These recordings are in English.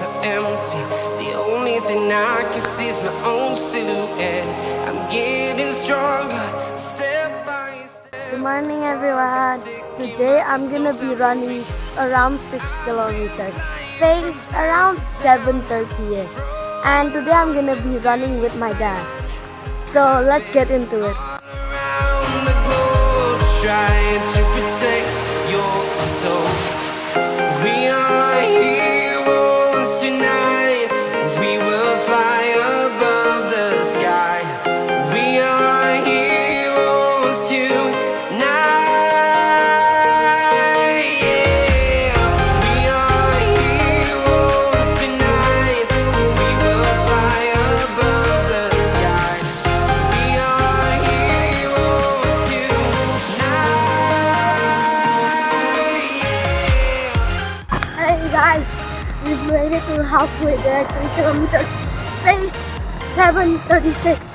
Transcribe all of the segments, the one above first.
so empty. The only thing I can see is my own silhouette. I'm getting stronger, step by step. Good morning, everyone. Today I'm gonna be running around 6 kilometers, pace around 7:30 ish. And today I'm gonna be running with my dad. So let's get into it. Around the globe, trying to protect your soul. We are heroes tonight. We will fly above the sky. We are heroes tonight. Yeah. We are heroes tonight. We will fly above the sky. We are heroes tonight. Yeah. Hey guys, we've made it to halfway there, 3 kilometers, pace 7:36.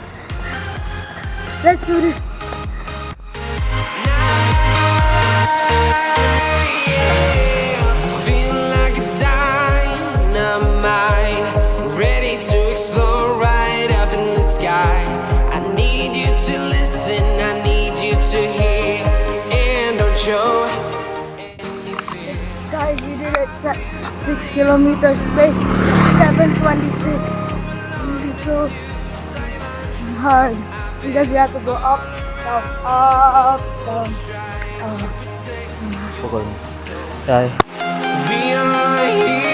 Let's do this. Feeling like a dynamite, ready to explode right up in the sky. I need you to listen, I need you to hear, and don't show anything. Guys, we did it. 6 kilometers, pace 7:26. Really so hard because we have to go up, down, up, down, up. Pukul. Tay. We are here.